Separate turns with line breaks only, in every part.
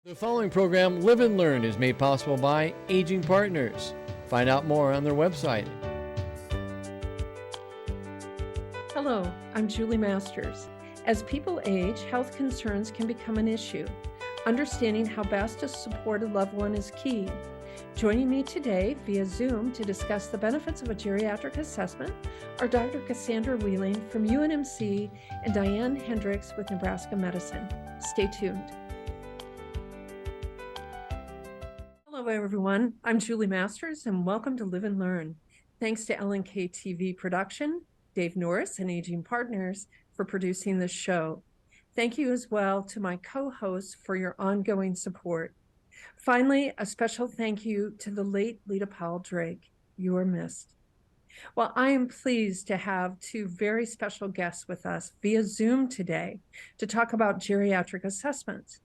The following program, Live and Learn, is made possible by Aging Partners. Find out more on their website.
Hello, I'm Julie Masters. As people age, health concerns can become an issue. Understanding how best to support a loved one is key. Joining me today via Zoom to discuss the benefits of a geriatric assessment are Dr. Cassandra Wheeling from UNMC and Diane Hendricks with Nebraska Medicine. Stay tuned. Hello, everyone. I'm Julie Masters, and welcome to Live and Learn. Thanks to LNK TV Production, Dave Norris, and Aging Partners for producing this show. Thank you as well to my co-hosts for your ongoing support. Finally, a special thank you to the late Lita Powell Drake. You are missed. Well, I am pleased to have two very special guests with us via Zoom today to talk about geriatric assessments.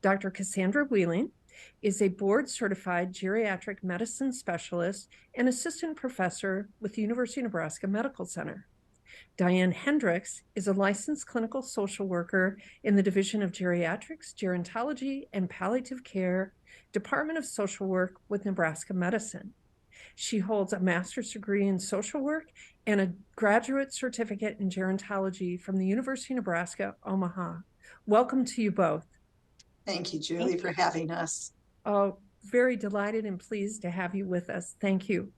Dr. Cassandra Wheeling is a board-certified geriatric medicine specialist and assistant professor with the University of Nebraska Medical Center. Diane Hendricks is a licensed clinical social worker in the Division of Geriatrics, Gerontology, and Palliative Care, Department of Social Work with Nebraska Medicine. She holds a master's degree in social work and a graduate certificate in gerontology from the University of Nebraska, Omaha. Welcome to you both.
Thank you, Julie, for having us.
Oh, very delighted and pleased to have you with us. Thank you.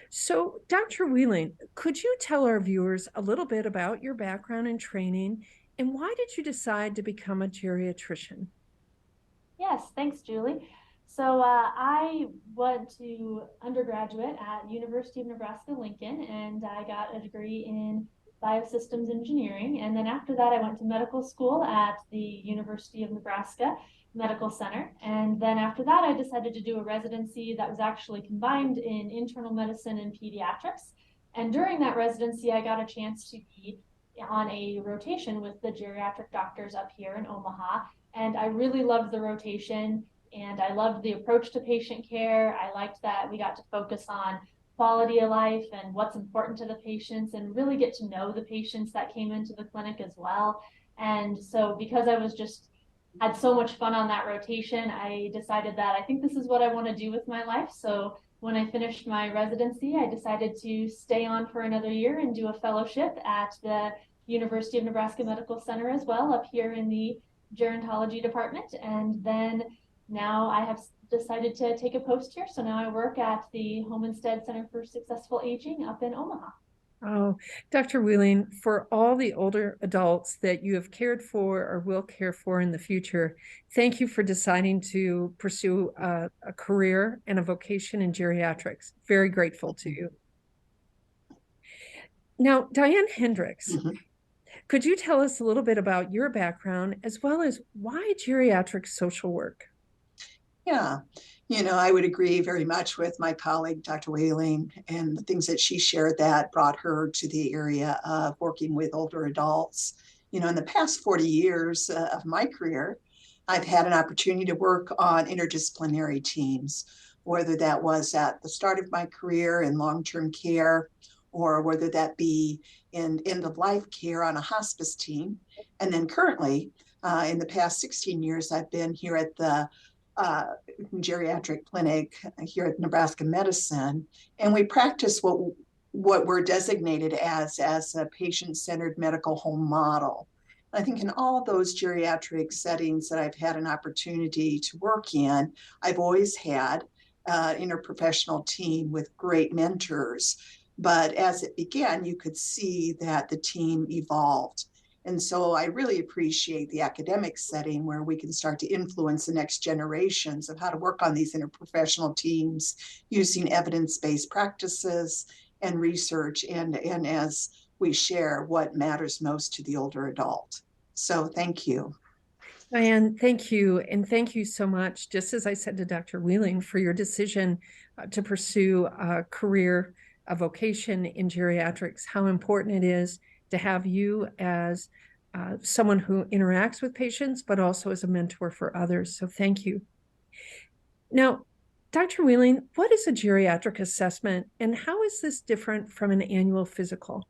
So, Dr. Wheeling, could you tell our viewers a little bit about your background and training, and why did you decide to become a geriatrician?
Yes, thanks, Julie. So I went to undergraduate at University of Nebraska-Lincoln, and I got a degree in biosystems engineering. And then after that, I went to medical school at the University of Nebraska Medical Center. And then after that, I decided to do a residency that was actually combined in internal medicine and pediatrics. And during that residency, I got a chance to be on a rotation with the geriatric doctors up here in Omaha. And I really loved the rotation, and I loved the approach to patient care. I liked that we got to focus on quality of life and what's important to the patients, and really get to know the patients that came into the clinic as well. And so because I was just had so much fun on that rotation, I decided that I think this is what I want to do with my life. So when I finished my residency, I decided to stay on for another year and do a fellowship at the University of Nebraska Medical Center as well, up here in the gerontology department. And then now I have decided to take a post here. So now I work at the Home Instead Center for Successful Aging up in Omaha.
Oh, Dr. Wheeling, for all the older adults that you have cared for or will care for in the future, thank you for deciding to pursue a career and a vocation in geriatrics. Very grateful to you. Now, Diane Hendricks, could you tell us a little bit about your background as well as why geriatric social work?
Yeah, I would agree very much with my colleague, Dr. Wheeling, and the things that she shared that brought her to the area of working with older adults. In the past 40 years of my career, I've had an opportunity to work on interdisciplinary teams, whether that was at the start of my career in long-term care, or whether that be in end-of-life care on a hospice team. And then currently, in the past 16 years, I've been here at the geriatric clinic here at Nebraska Medicine, and we practice what we're designated as a patient-centered medical home model. I think in all of those geriatric settings that I've had an opportunity to work in, I've always had an interprofessional team with great mentors. But as it began, you could see that the team evolved. And so I really appreciate the academic setting where we can start to influence the next generations of how to work on these interprofessional teams using evidence-based practices and research, and as we share what matters most to the older adult. So thank you.
Diane, thank you. And thank you so much, just as I said to Dr. Wheeling, for your decision to pursue a career, a vocation in geriatrics, how important it is to have you as someone who interacts with patients, but also as a mentor for others. So thank you. Now, Dr. Wheeling, what is a geriatric assessment, and how is this different from an annual physical?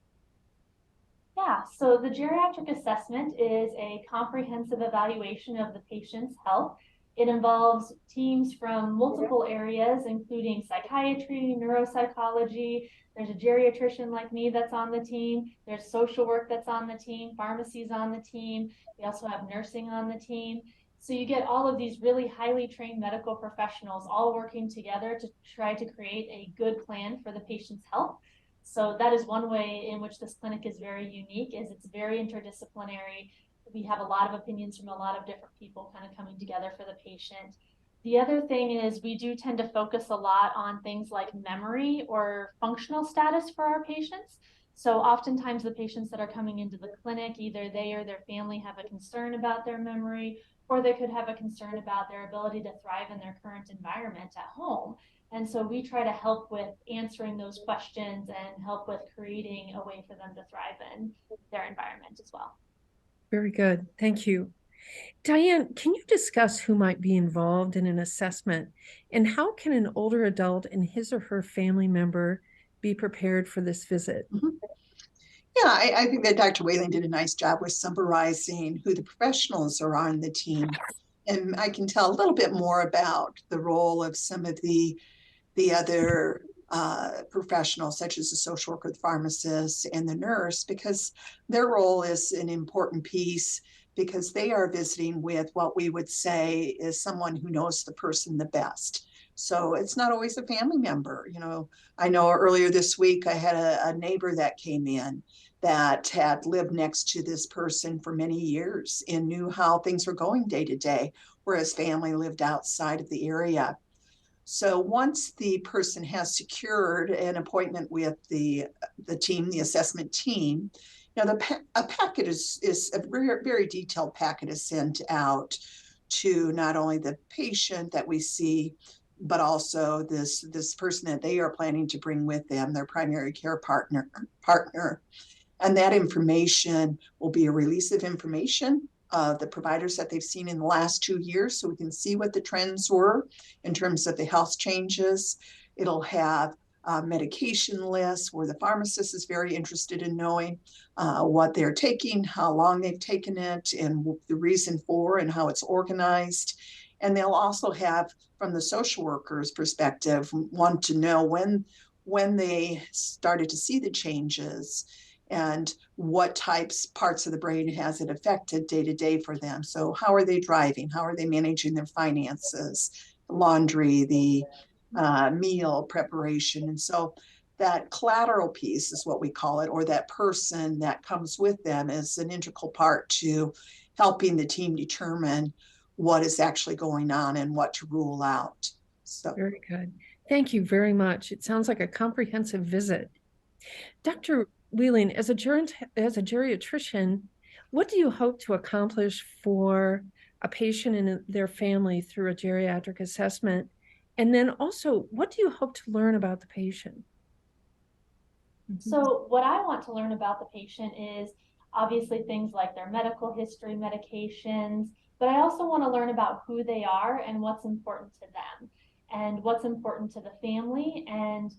Yeah, so the geriatric assessment is a comprehensive evaluation of the patient's health It involves teams from multiple areas, including psychiatry, neuropsychology. There's a geriatrician like me that's on the team. There's social work that's on the team, pharmacies on the team. We also have nursing on the team. So you get all of these really highly trained medical professionals all working together to try to create a good plan for the patient's health. So that is one way in which this clinic is very unique, is it's very interdisciplinary. We have a lot of opinions from a lot of different people kind of coming together for the patient. The other thing is we do tend to focus a lot on things like memory or functional status for our patients. So oftentimes the patients that are coming into the clinic, either they or their family have a concern about their memory, or they could have a concern about their ability to thrive in their current environment at home. And so we try to help with answering those questions and help with creating a way for them to thrive in their environment as well.
Very good. Thank you. Diane, can you discuss who might be involved in an assessment and how can an older adult and his or her family member be prepared for this visit?
Yeah, I think that Dr. Whaling did a nice job with summarizing who the professionals are on the team. And I can tell a little bit more about the role of some of the other professionals, such as the social worker, the pharmacist, and the nurse, because their role is an important piece because they are visiting with what we would say is someone who knows the person the best. So it's not always a family member. I know earlier this week I had a neighbor that came in that had lived next to this person for many years and knew how things were going day to day, whereas family lived outside of the area. So once the person has secured an appointment with the team, the assessment team, a packet is a very, very detailed packet is sent out to not only the patient that we see, but also this person that they are planning to bring with them, their primary care partner. And that information will be a release of information of the providers that they've seen in the last 2 years, so we can see what the trends were in terms of the health changes. It'll have medication lists where the pharmacist is very interested in knowing what they're taking, how long they've taken it, and the reason for, and how it's organized. And they'll also have, from the social worker's perspective, want to know when they started to see the changes and what parts of the brain has it affected day to day for them. So how are they driving? How are they managing their finances, laundry, the meal preparation? And so that collateral piece is what we call it, or that person that comes with them, is an integral part to helping the team determine what is actually going on and what to rule out. So
very good. Thank you very much. It sounds like a comprehensive visit. Dr. Whaling, as a geriatrician, what do you hope to accomplish for a patient and their family through a geriatric assessment? And then also, what do you hope to learn about the patient?
So what I want to learn about the patient is obviously things like their medical history, medications, but I also want to learn about who they are and what's important to them and what's important to the family and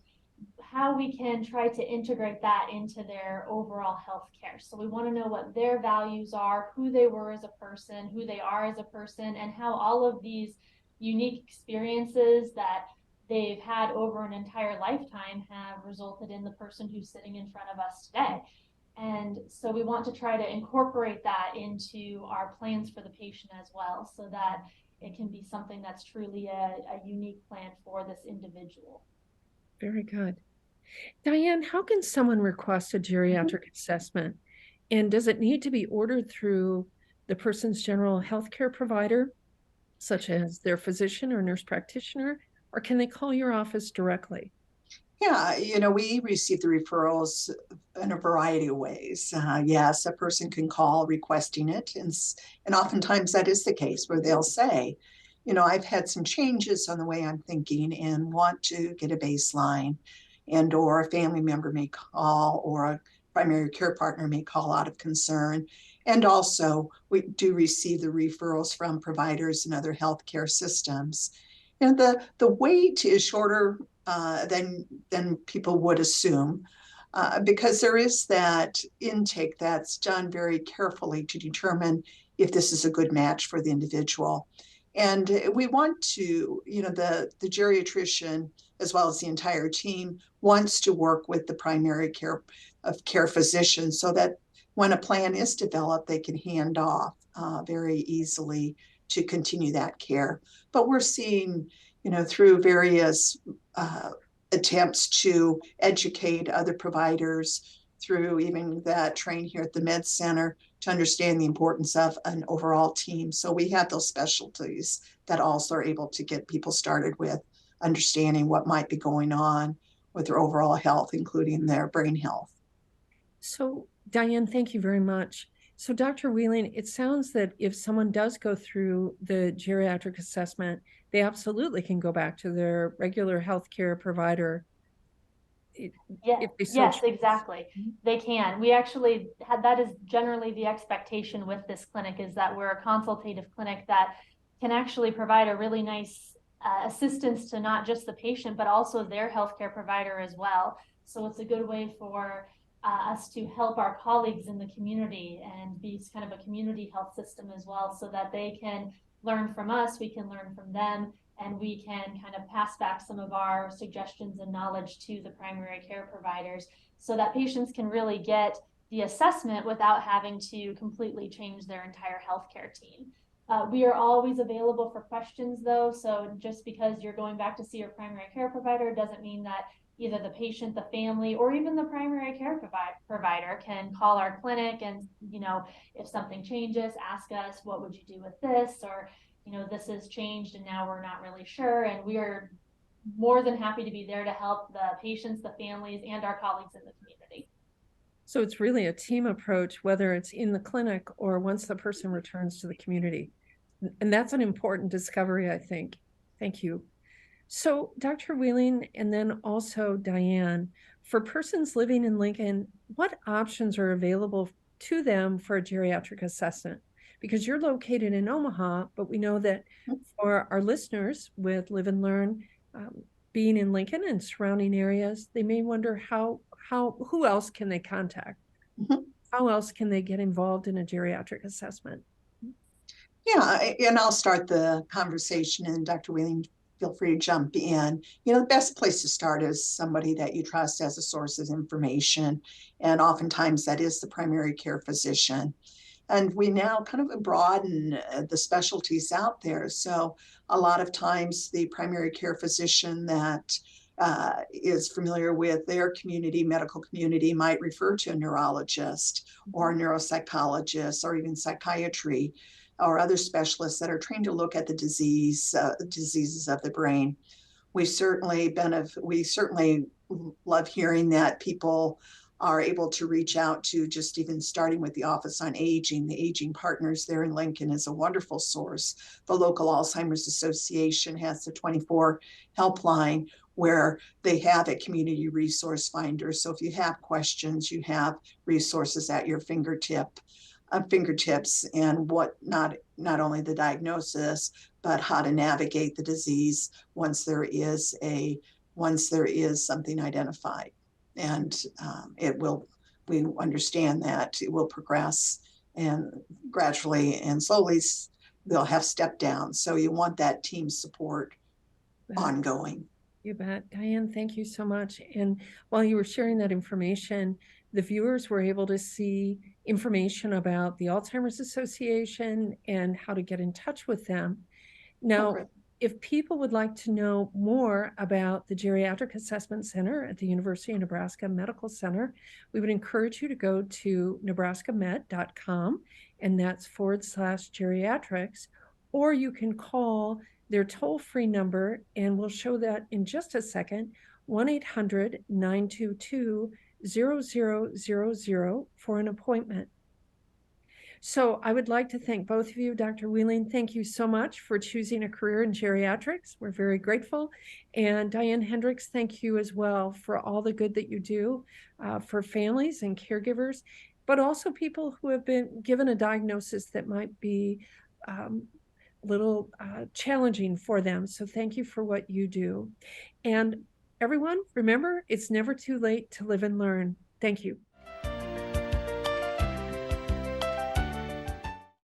how we can try to integrate that into their overall health care. So we want to know what their values are, who they were as a person, who they are as a person, and how all of these unique experiences that they've had over an entire lifetime have resulted in the person who's sitting in front of us today. And so we want to try to incorporate that into our plans for the patient as well, so that it can be something that's truly a unique plan for this individual.
Very good. Diane, how can someone request a geriatric assessment? And does it need to be ordered through the person's general healthcare provider, such as their physician or nurse practitioner, or can they call your office directly?
Yeah, we receive the referrals in a variety of ways. Yes, a person can call requesting it, and oftentimes that is the case where they'll say, I've had some changes on the way I'm thinking and want to get a baseline, and or a family member may call, or a primary care partner may call out of concern. And also, we do receive the referrals from providers and other healthcare systems. The wait is shorter than people would assume, because there is that intake that's done very carefully to determine if this is a good match for the individual. And we want to, the geriatrician, as well as the entire team, wants to work with the primary care physician so that when a plan is developed, they can hand off very easily to continue that care. But we're seeing, through various attempts to educate other providers, through even that train here at the Med Center, to understand the importance of an overall team. So we have those specialties that also are able to get people started with understanding what might be going on with their overall health, including their brain health.
So, Diane, thank you very much. So, Dr. Wheeling, it sounds that if someone does go through the geriatric assessment, they absolutely can go back to their regular healthcare provider.
Yeah, yes, exactly. They can. We actually had, that is generally the expectation with this clinic, is that we're a consultative clinic that can actually provide a really nice assistance to not just the patient, but also their healthcare provider as well. So it's a good way for us to help our colleagues in the community and be kind of a community health system as well, so that they can learn from us, we can learn from them, and we can kind of pass back some of our suggestions and knowledge to the primary care providers, so that patients can really get the assessment without having to completely change their entire healthcare team. We are always available for questions though, so just because you're going back to see your primary care provider doesn't mean that either the patient, the family, or even the primary care provider can call our clinic and, if something changes, ask us, what would you do with this? Or, this has changed and now we're not really sure. And we are more than happy to be there to help the patients, the families, and our colleagues in the community.
So it's really a team approach, whether it's in the clinic or once the person returns to the community. And that's an important discovery, I think. Thank you. So Dr. Wheeling, and then also Diane, for persons living in Lincoln, what options are available to them for a geriatric assessment? Because you're located in Omaha, but we know that for our listeners with Live and Learn, being in Lincoln and surrounding areas, they may wonder who else can they contact? How else can they get involved in a geriatric assessment?
Yeah, and I'll start the conversation, and Dr. Wheeling, feel free to jump in. The best place to start is somebody that you trust as a source of information. And oftentimes that is the primary care physician. And we now kind of broaden the specialties out there. So a lot of times the primary care physician that is familiar with their medical community, might refer to a neurologist or a neuropsychologist or even psychiatry or other specialists that are trained to look at the diseases of the brain. We certainly love hearing that people are able to reach out to, just even starting with the Office on Aging. The Aging Partners there in Lincoln is a wonderful source. The local Alzheimer's Association has the 24 helpline where they have a community resource finder. So if you have questions, you have resources at your fingertips, and what not only the diagnosis, but how to navigate the disease once there is something identified. And we understand that it will progress, and gradually and slowly they'll have step down. So you want that team support ongoing.
You bet. Diane, thank you so much. And while you were sharing that information, the viewers were able to see information about the Alzheimer's Association and how to get in touch with them. Now, if people would like to know more about the Geriatric Assessment Center at the University of Nebraska Medical Center, we would encourage you to go to nebraskamed.com, and that's /geriatrics, or you can call their toll-free number, and we'll show that in just a second, 1-800-922-0000 for an appointment. So I would like to thank both of you. Dr. Wheeling, thank you so much for choosing a career in geriatrics. We're very grateful. And Diane Hendricks, thank you as well for all the good that you do for families and caregivers, but also people who have been given a diagnosis that might be a little challenging for them. So thank you for what you do. And everyone, remember, it's never too late to live and learn. Thank you.